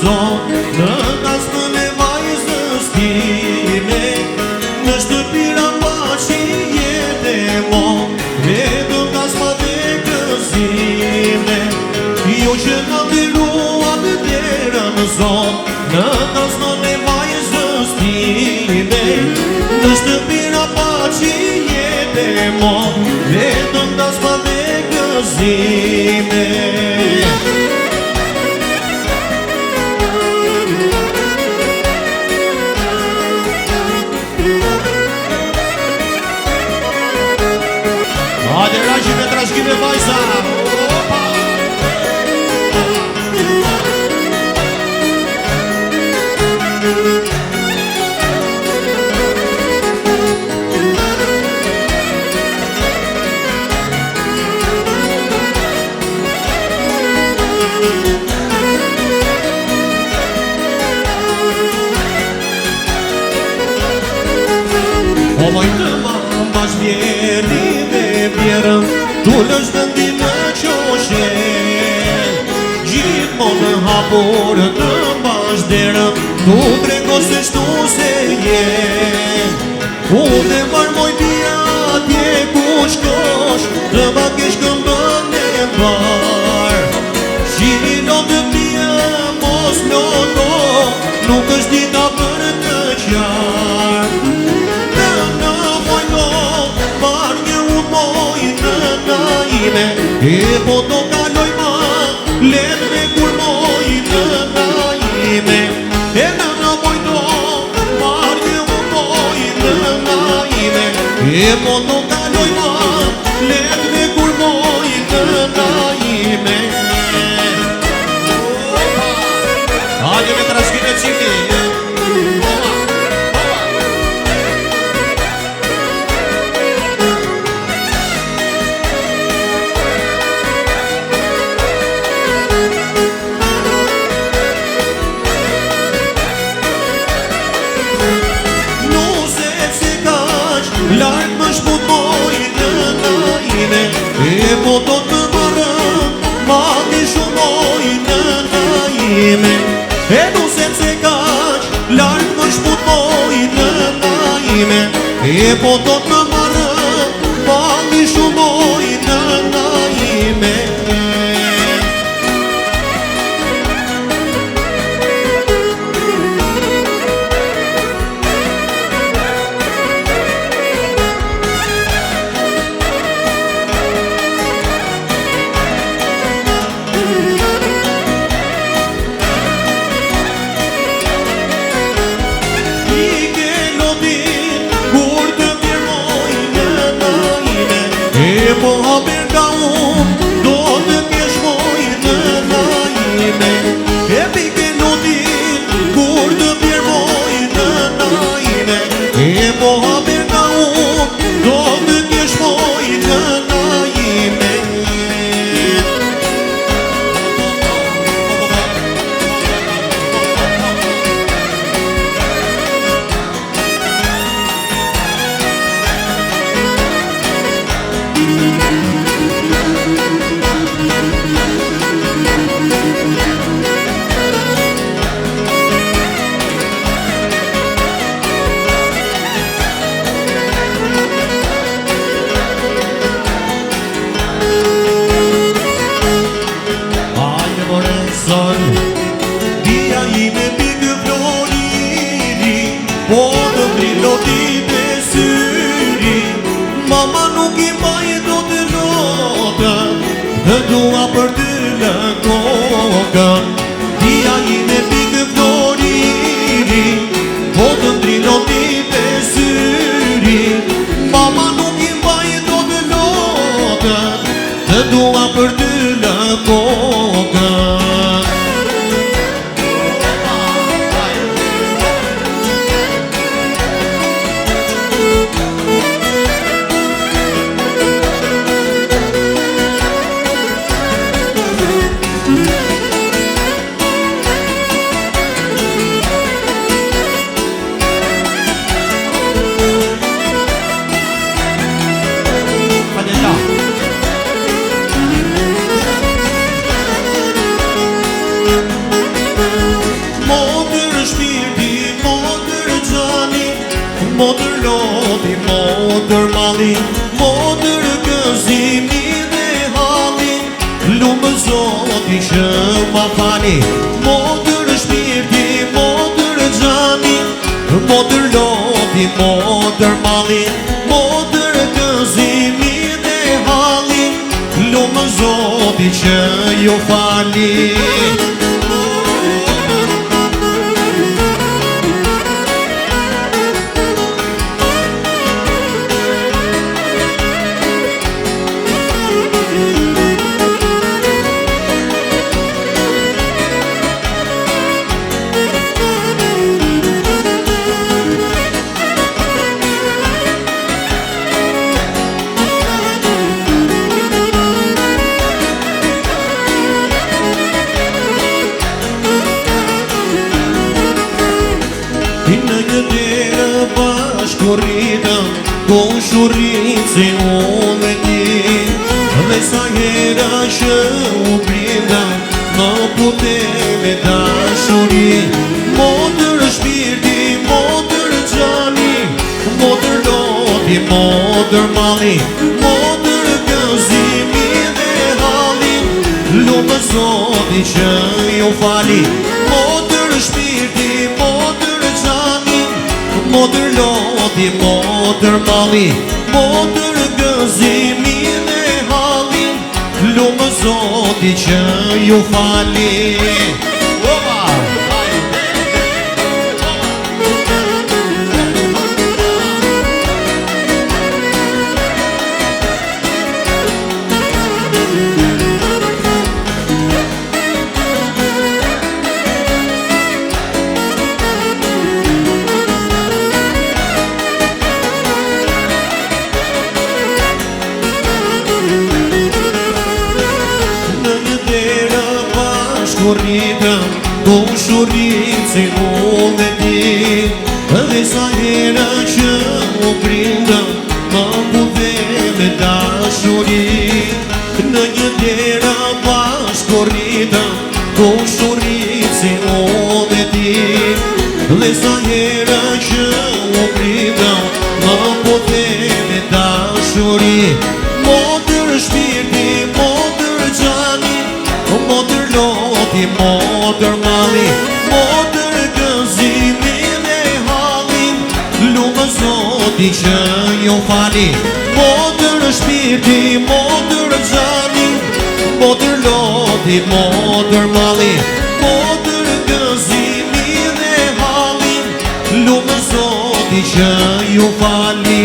zon, në kasmën e vajzës time, në shtëpira paçi jetë e mo, vetëm kasma dhe gëzime. Jo që nga ndërua të derën zon, në kasmën e vajzës time, në shtëpira paçi jetë e mo, vetëm kasma dhe gëzime. Hajde rajim e trashgime vajza. O moj të mbash vjeri dhe vjerën, tu lësh vendin në qoshen, gjithmonë në hapur të mbash derën, tu trego se shtu se jen. Unë e marmoj pia atje ku shkosh, të bakesh këmbën e bar. Shini lo të pia mos loto, nuk është dita për të qarë. E po do kaloj ma, letë me kurmoj në naime. E në moj do, marrë u moj në naime. E po do kaloj ma, letë me kurmoj në naime. Hajde me trashkime qiki. Lartë më shputoj në naime, e po do të marrëm, ma të shumoj në naime. E nusem se kaq, lartë më shputoj në naime, e po do të marrëm, ma të shumoj në naime. Po haber ka unë, do të pjeshmoj në naime. E pike notin, kur të pjermoj në naime. E po haber ka unë, do të pjeshmoj në naime. Dia ime pikë floriri, po të briloti të syri. Mama nuk I mbaj do të lotën, të dua për të lëkokën. Dia ime pikë floriri, po të briloti të syri. Mama nuk I mbaj do të lotën, të dua për të lëkokën. Motër loti, motër mali, motër gëzimi dhe halli, lumë Zoti që ma fali, motër shpirti, motër gjani, motër loti, motër mali, motër gëzimi dhe halli, lumë Zoti që ju fali. Shkurritëm, ko shurit se unë dhe ti, dhe sa hera që u blindëm, më pute me dashuri. Motër shpirti, motër gjani, motër loti, motër mali, motër gëzimi dhe halli, lumë Zoti që ju fali. Motër shpirti, motër gjani, motër loti, motër mali, motër gëzimi dhe halli, lumë Zoti që ju fali. Shkurritëm, ko shurit se unë dhe ti, dhe sa hera që u prindëm, më pute me dashuri. Në një dera bashkëritëm, ko shurit se unë dhe ti, dhe sa hera që u prindëm, më pute me dashuri. Motër shpirti, motër gjani, motër loti, motër mali, motër gëzimi dhe halli, lumë Zoti që ju fali. Motër shpirti, motër gjani, motër loti, motër mali, motër gëzimi dhe halli, lumë Zoti që ju fali.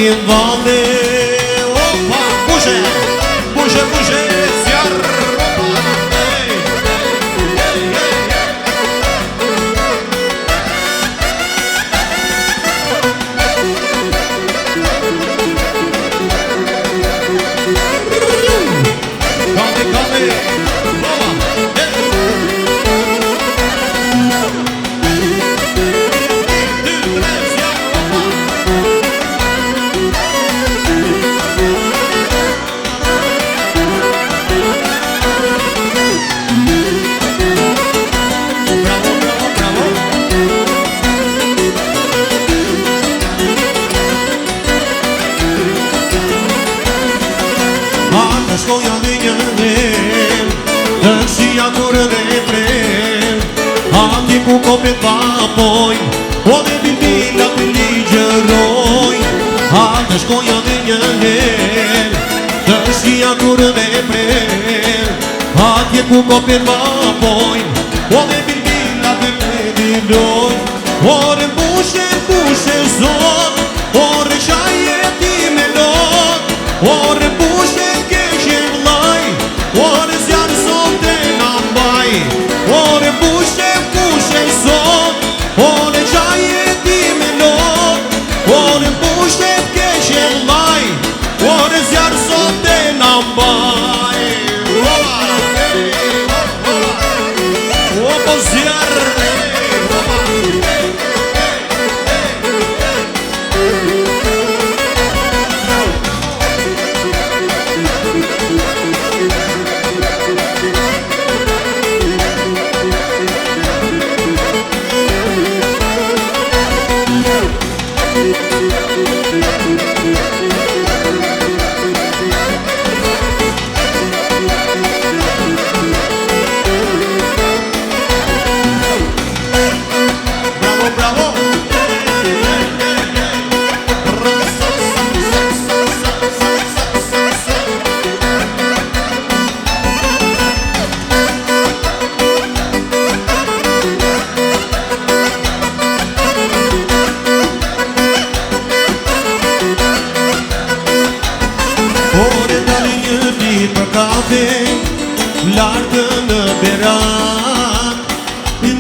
një vande. Opa, pushe, pushe, pushe, zjarë, opa, hey, hey, hey, hey. Kame, kame, opa, hey. Shkoja dhe një dhem, të shia kërë dhe prem, ati ku kopet vapoj, o dhe bimila të ligjeroj. Ate shkoja dhe një dhem, të shia kërë dhe prem, ati ku kopet vapoj, o dhe bimila të ligjeroj. Ore mbushe, mbushe zot, ore shajeti me lot, ore mbushe ore zjarë sot e nga mbaj, ore pushe, pushe sot, ore qaj e ti me lot, ore pushe t'keshe mbaj, ore zjarë sot e nga mbaj. Opo zjarë, lartë në berak,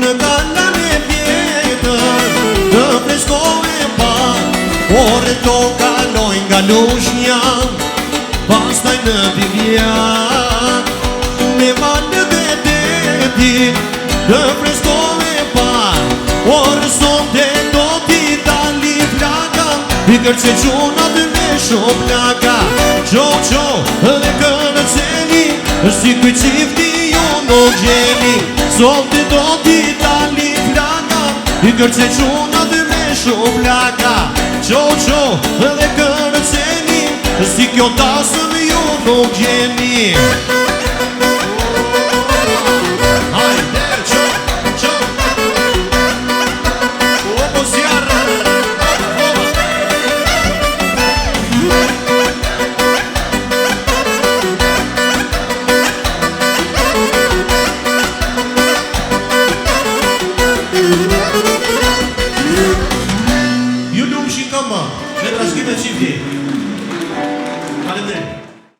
në kalan e vjetër, të freskove pak, ore to kaloj nga lushnja, pastaj në divjak, me valë dhe detit, të freskove pak, ore sot e do t'i tali flaka, i kërce quna dhe me shumë plaka, qo dhe kënë ceni, si kuj qifti ju nuk gjeni, sot e do t'i tali flaka, i kërce quna dhe me shumë plaka, qo dhe kënë ceni, si kjo tasëm ju nuk gjeni. Ju lumshin kama, në trashkime qifti.